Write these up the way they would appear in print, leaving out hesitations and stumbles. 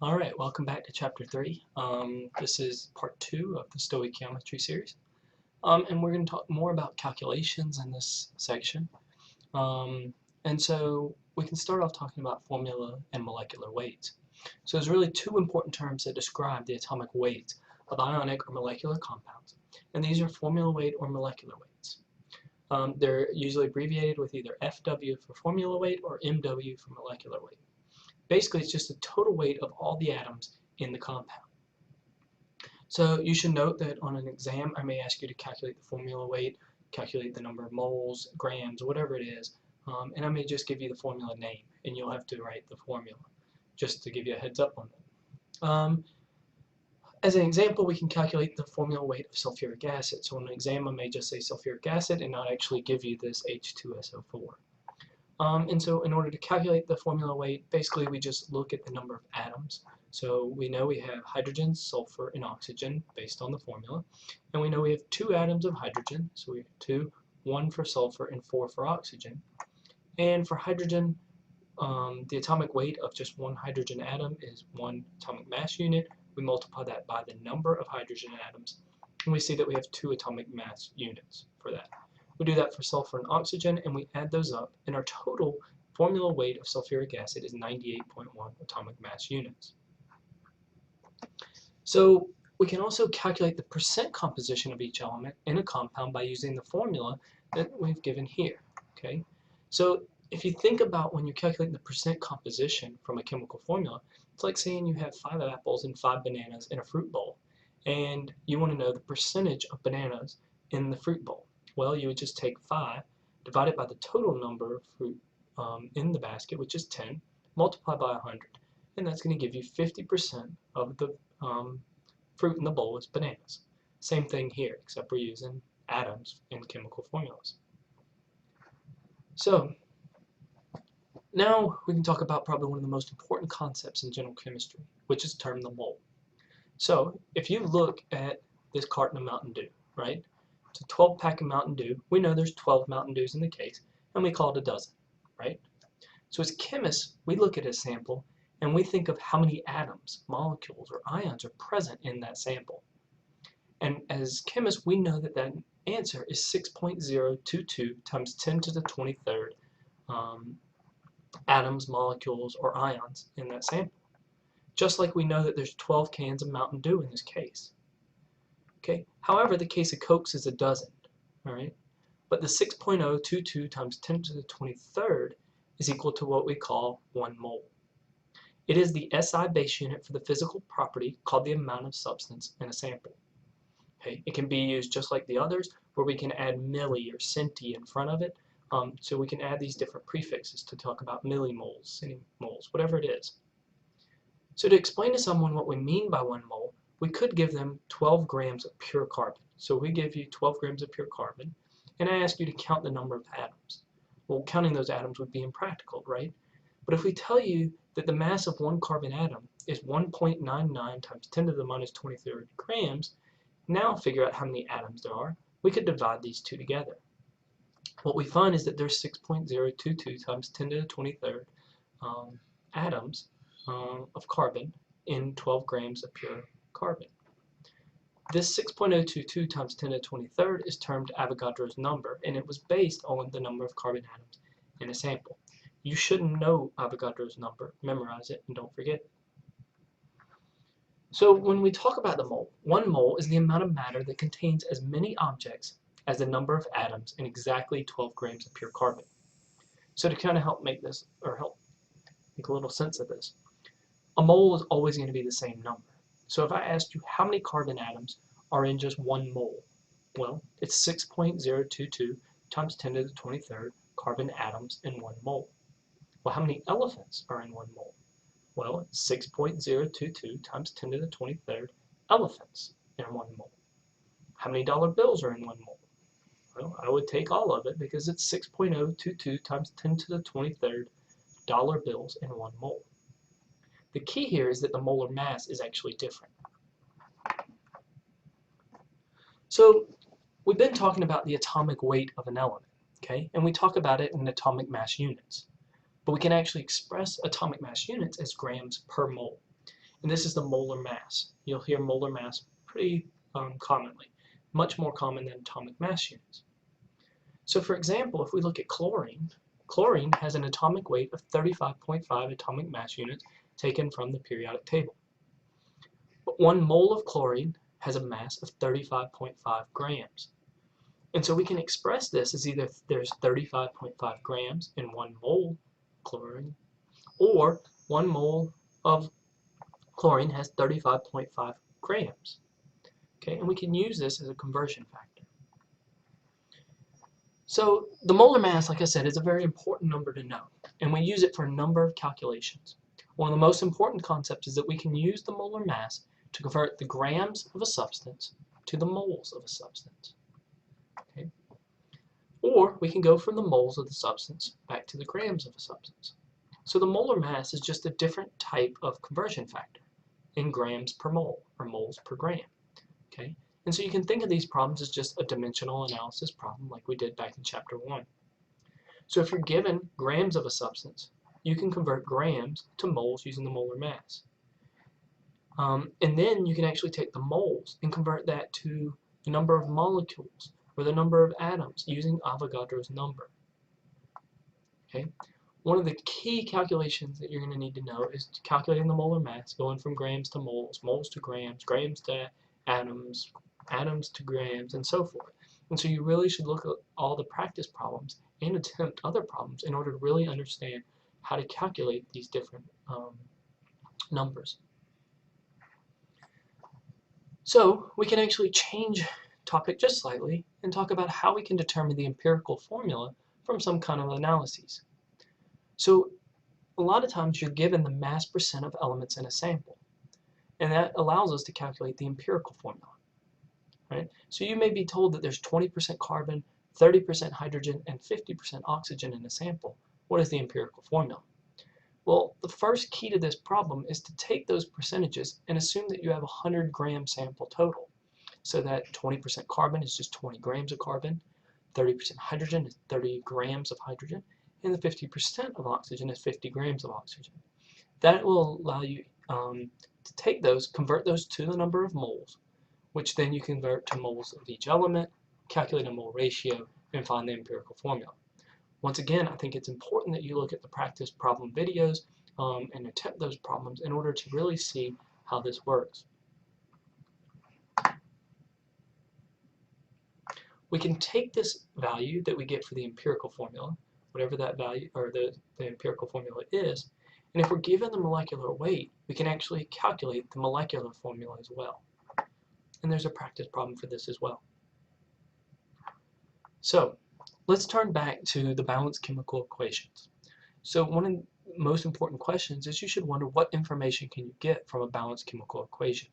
Alright, welcome back to Chapter 3. This is part 2 of the Stoichiometry series. And we're going to talk more about calculations in this section. And so we can start off talking about formula and molecular weights. So there's really two important terms that describe the atomic weights of ionic or molecular compounds. And these are formula weight or molecular weights. They're usually abbreviated with either FW for formula weight or MW for molecular weight. Basically, it's just the total weight of all the atoms in the compound. So you should note that on an exam, I may ask you to calculate the formula weight, calculate the number of moles, grams, whatever it is, and I may just give you the formula name, and you'll have to write the formula, just to give you a heads up on that. As an example, we can calculate the formula weight of sulfuric acid. So on an exam, I may just say sulfuric acid and not actually give you this H2SO4. And so in order to calculate the formula weight, basically we just look at the number of atoms. So we know we have hydrogen, sulfur, and oxygen based on the formula. And we know we have 2 atoms of hydrogen, so we have 2, 1 for sulfur and 4 for oxygen. And for hydrogen, the atomic weight of just one hydrogen atom is 1 atomic mass unit. We multiply that by the number of hydrogen atoms, and we see that we have 2 atomic mass units for that. We do that for sulfur and oxygen, and we add those up, and our total formula weight of sulfuric acid is 98.1 atomic mass units. So we can also calculate the percent composition of each element in a compound by using the formula that we've given here. Okay, so if you think about when you're calculating the percent composition from a chemical formula, it's like saying you have 5 apples and 5 bananas in a fruit bowl, and you want to know the percentage of bananas in the fruit bowl. Well, you would just take 5, divide it by the total number of fruit in the basket, which is 10, multiply by 100, and that's going to give you 50% of the fruit in the bowl is bananas. Same thing here, except we're using atoms in chemical formulas. So now we can talk about probably one of the most important concepts in general chemistry, which is termed the mole. So if you look at this carton of Mountain Dew, right? It's a 12-pack of Mountain Dew. We know there's 12 Mountain Dews in the case, and we call it a dozen, right? So as chemists, we look at a sample, and we think of how many atoms, molecules, or ions are present in that sample. And as chemists, we know that that answer is 6.022 times 10 to the 23rd atoms, molecules, or ions in that sample. Just like we know that there's 12 cans of Mountain Dew in this case. Okay. However, the case of Cokes is a dozen, all right? But the 6.022 times 10 to the 23rd is equal to what we call 1 mole. It is the SI base unit for the physical property called the amount of substance in a sample. Okay. It can be used just like the others, where we can add milli or centi in front of it. So we can add these different prefixes to talk about millimoles, centimoles, whatever it is. So to explain to someone what we mean by 1 mole, we could give them 12 grams of pure carbon. So we give you 12 grams of pure carbon, and I ask you to count the number of atoms. Well, counting those atoms would be impractical, right? But if we tell you that the mass of 1 carbon atom is 1.99 times 10 to the minus 23rd grams, now figure out how many atoms there are. We could divide these two together. What we find is that there's 6.022 times 10 to the 23rd atoms of carbon in 12 grams of pure carbon. This 6.022 times 10 to the 23rd is termed Avogadro's number, and it was based on the number of carbon atoms in a sample. You should know Avogadro's number, memorize it, and don't forget it. So when we talk about the mole, 1 mole is the amount of matter that contains as many objects as the number of atoms in exactly 12 grams of pure carbon. So to kind of help make this, or help make a little sense of this, a mole is always going to be the same number. So if I asked you how many carbon atoms are in just 1 mole, well, it's 6.022 times 10 to the 23rd carbon atoms in 1 mole. Well, how many elephants are in 1 mole? Well, it's 6.022 times 10 to the 23rd elephants in 1 mole. How many dollar bills are in 1 mole? Well, I would take all of it because it's 6.022 times 10 to the 23rd dollar bills in 1 mole. The key here is that the molar mass is actually different. So we've been talking about the atomic weight of an element, okay? And we talk about it in atomic mass units. But we can actually express atomic mass units as grams per mole. and this is the molar mass. You'll hear molar mass pretty commonly, much more common than atomic mass units. So for example, if we look at chlorine, chlorine has an atomic weight of 35.5 atomic mass units taken from the periodic table. But 1 mole of chlorine has a mass of 35.5 grams. And so we can express this as either there's 35.5 grams in 1 mole of chlorine, or 1 mole of chlorine has 35.5 grams. Okay, and we can use this as a conversion factor. So the molar mass, like I said, is a very important number to know, and we use it for a number of calculations. One of the most important concepts is that we can use the molar mass to convert the grams of a substance to the moles of a substance. Okay? Or we can go from the moles of the substance back to the grams of a substance. So the molar mass is just a different type of conversion factor in grams per mole, or moles per gram. Okay? And so you can think of these problems as just a dimensional analysis problem like we did back in chapter 1. So if you're given grams of a substance, you can convert grams to moles using the molar mass. And then you can actually take the moles and convert that to the number of molecules or the number of atoms using Avogadro's number. Okay? One of the key calculations that you're going to need to know is calculating the molar mass, going from grams to moles, moles to grams, grams to atoms, atoms to grams, and so forth. And so you really should look at all the practice problems and attempt other problems in order to really understand how to calculate these different numbers. So we can actually change topic just slightly and talk about how we can determine the empirical formula from some kind of analyses. So a lot of times you're given the mass percent of elements in a sample, and that allows us to calculate the empirical formula. Right? So you may be told that there's 20% carbon, 30% hydrogen, and 50% oxygen in a sample. What is the empirical formula? Well, the first key to this problem is to take those percentages and assume that you have a 100-gram sample total. So that 20% carbon is just 20 grams of carbon, 30% hydrogen is 30 grams of hydrogen, and the 50% of oxygen is 50 grams of oxygen. That will allow you to take those, convert those to the number of moles, which then you convert to moles of each element, calculate a mole ratio, and find the empirical formula. Once again, I think it's important that you look at the practice problem videos and attempt those problems in order to really see how this works. We can take this value that we get for the empirical formula, whatever that value or the empirical formula is, and if we're given the molecular weight, we can actually calculate the molecular formula as well. And there's a practice problem for this as well. So let's turn back to the balanced chemical equations. So one of the most important questions is you should wonder what information can you get from a balanced chemical equation.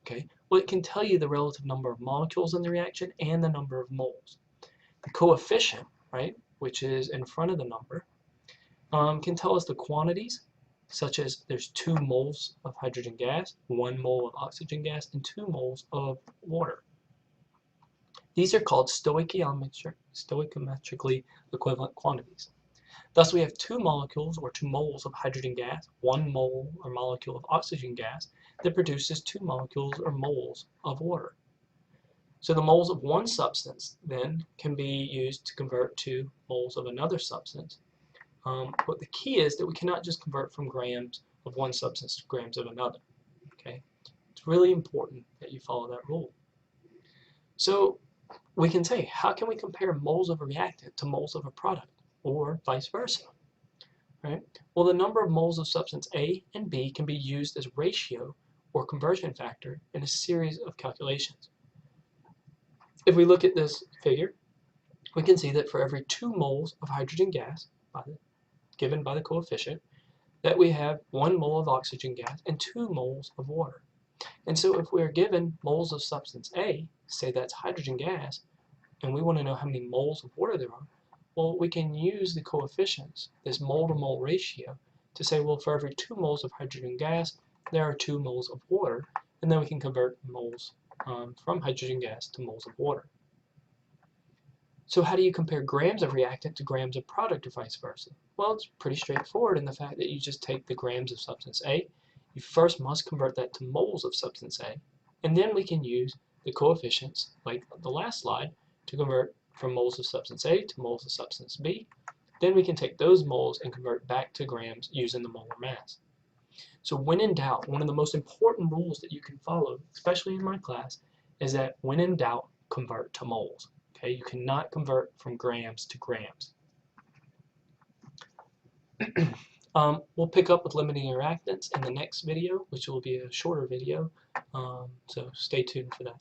Okay, well, it can tell you the relative number of molecules in the reaction and the number of moles. The coefficient, right, which is in front of the number, can tell us the quantities, such as there's 2 moles of hydrogen gas, 1 mole of oxygen gas, and 2 moles of water. These are called stoichiometrically equivalent quantities. Thus, we have 2 molecules or 2 moles of hydrogen gas, 1 mole or molecule of oxygen gas that produces 2 molecules or moles of water. So the moles of one substance then can be used to convert to moles of another substance. But the key is that we cannot just convert from grams of one substance to grams of another. Okay, it's really important that you follow that rule. So we can say, how can we compare moles of a reactant to moles of a product, or vice versa? Right? Well, the number of moles of substance A and B can be used as ratio or conversion factor in a series of calculations. If we look at this figure, we can see that for every 2 moles of hydrogen gas given by the coefficient, that we have 1 mole of oxygen gas and 2 moles of water. And so if we're given moles of substance A, say that's hydrogen gas, and we want to know how many moles of water there are, well, we can use the coefficients, this mole-to-mole ratio, to say, well, for every 2 moles of hydrogen gas, there are 2 moles of water, and then we can convert moles from hydrogen gas to moles of water. So how do you compare grams of reactant to grams of product or vice versa? Well, it's pretty straightforward in the fact that you just take the grams of substance A, you first must convert that to moles of substance A, and then we can use the coefficients, like the last slide, to convert from moles of substance A to moles of substance B. Then we can take those moles and convert back to grams using the molar mass. So when in doubt, one of the most important rules that you can follow, especially in my class, is that when in doubt, convert to moles. Okay, you cannot convert from grams to grams. We'll pick up with limiting reactants in the next video, which will be a shorter video, so stay tuned for that.